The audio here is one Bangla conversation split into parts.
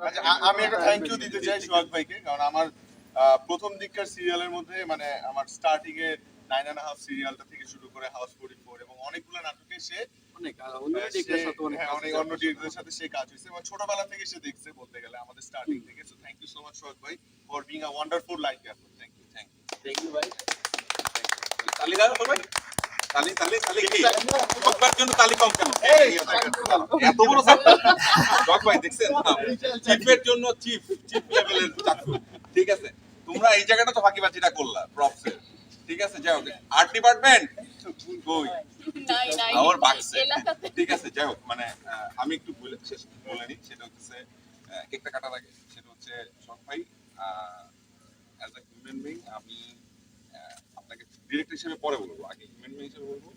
আচ্ছা আমি একটা থ্যাংক ইউ দিতে চাই সোহাগ ভাইকে, কারণ আমার প্রথম দিককার সিরিয়ালের মধ্যে মানে আমার স্টার্টিং এ 9.5 সিরিয়ালটা থেকে শুরু করে হাউস 44 এবং অনেকগুলো নাটকে সে অনেক অন্য ডিরেক্টরের সাথে অনেক অনেক অন্য ডিরেক্টরের সাথে সে কাজ হয়েছে এবং ছোটবেলা থেকে সে দেখছে বলতে গেলে আমাদের স্টার্টিং থেকে। So thank you so much Sohag ভাই for being a wonderful life captain. Thank you thank you ভাই। তালি দাও ভাই, তালি তালি তালি কি সবার জন্য তালি কম কেন? এত বড় ডগ ভাই দেখছেন চিফের জন্য চিফ লেভেলের চাকু। ঠিক আছে, তোমরা এই জায়গাটা তো ফাঁকিবাজিটা করলা প্রপসের। ঠিক আছে, যাই হোক আর্ট ডিপার্টমেন্ট কই আমার বাক্সে। ঠিক আছে, যাই হোক মানে আমি একটু শেষ বলে নিই, সেটা হচ্ছে কেকটা কাটার আগে সেটা হচ্ছে শখ ভাই অ্যাজ আ হিউম্যান বিং আমি আপনাকে ডিরেক্টর হিসেবে পরে বলবো, আগে হিউম্যান বিং হিসেবে বলবো।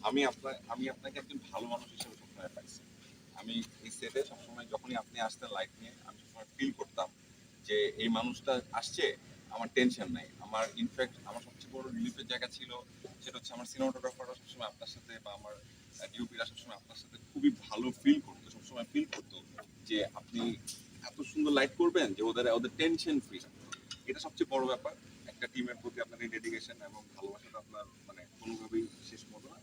আমি আপনাকে একজন ভালো মানুষ হিসেবে সবসময় পাইছি। আমি এই সেটে সবসময় যখনই আপনি আসতেন লাইফ নিয়ে আমি সবসময় ফিল করতাম যে এই মানুষটা আসছে, আমার টেনশন নাই। আমার ইনফ্যাক্ট আমার সবচেয়ে বড় রিলিফের জায়গা ছিল সেটা হচ্ছে আমার সিনেমাটোগ্রাফাররা সবসময় আপনার সাথে বা আমার ডিওপিরা সবসময় আপনার সাথে খুবই ভালো ফিল করতো, সবসময় ফিল করতো যে আপনি এত সুন্দর লাইট করবেন যে ওদের টেনশন ফ্রি। এটা সবচেয়ে বড় ব্যাপার, একটা টিমের প্রতি আপনার এই ডেডিকেশন এবং ভালোবাসাটা আপনার মানে কোনোভাবেই শেষ মতো না।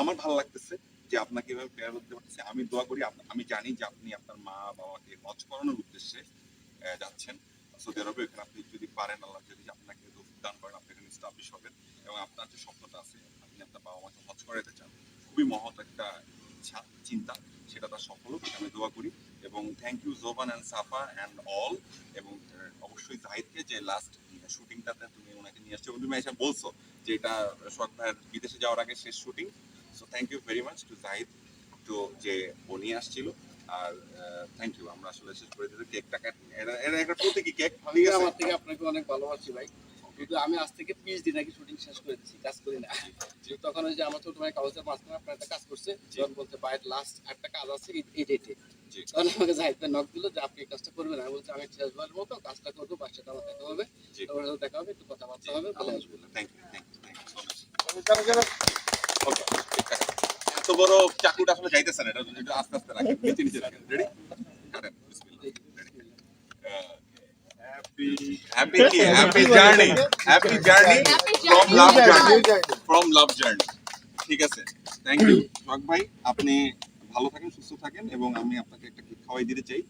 আমার ভালো লাগতেছে যে আপনাকে এভাবে প্লেয়ার করতে পারতেছে। আমি দোয়া করি, আমি জানি যে আপনি আপনার মা বাবাকে হজ করানোর উদ্দেশ্যে যাচ্ছেন সৌদি আরবে। এখানে আপনি যদি পারেন, আল্লাহ যদি আপনাকে দান করেন, আপনি এখানে স্টাবলিশ হবেন এবং আপনার যে স্বপ্নটা আছে আপনি আপনার বাবা মাকে হজ করাতে চান, খুবই মহৎ একটা ইচ্ছা চিন্তা, সেটা তার সফল হোক আমি দোয়া করি। এবং thank you Joban and Safa and all, এবং অবশ্যই জাহিদকে যে লাস্ট শুটিংটাতে তুমি ওনাকে নিয়ে আসছো এবং তুমি এসে বলছো যে এটা শখ ভাইয়ের বিদেশে যাওয়ার আগে শেষ শুটিং। So thank you very much to Zahid তো যে ও নিয়ে আসছিল। আর থ্যাংক ইউ, আমরা আসলে শেষ করে দিতে কেকটা এটা একটা প্রতীকী কেক। আমি আমার থেকে আপনাকে অনেক ভালোবাসি ভাই, কিন্তু আমি আজ থেকে 20 দিন আগে শুটিং শেষ করে দিচ্ছি, কাজ করি না। তখন ওই যে আমার ছোট ভাই কাগজের মাঝখানে আপনার একটা কাজ করছে, যখন বলতে বাইরে লাস্ট একটা কাজ আছে এই ডেটে, তখন আমাকে জাহিদ ভাই নক দিল যে আপনি এই কাজটা করবেন। আমি বলছি আমি শেষবারের মতো কাজটা করবো, বাসাটা আমার দেখা হবে, তোমার সাথে দেখা হবে, একটু কথাবার্তা হবে, বলে আসবো। Thank you so much. Okay, এত বড় চাকুটা আসলে যাইতেছে না, এটা আস্তে আস্তে রাখেন, নিচে নিচে রাখেন। রেডি? কাটেন। Happy journey from love journey. ঠিক আছে, থ্যাংক ইউ শখ ভাই, আপনি ভালো থাকেন, সুস্থ থাকেন এবং আমি আপনাকে একটা কেক খাওয়াই দিতে চাই।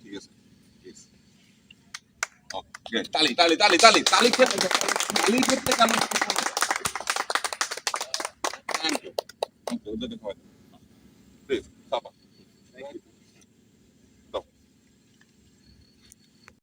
ঠিক আছে, ওকে, তালি তালি তালি তালি তালি করতে কেন? থ্যাংক ইউ, ওদেরকে খাওয়াই দিন প্লিজ।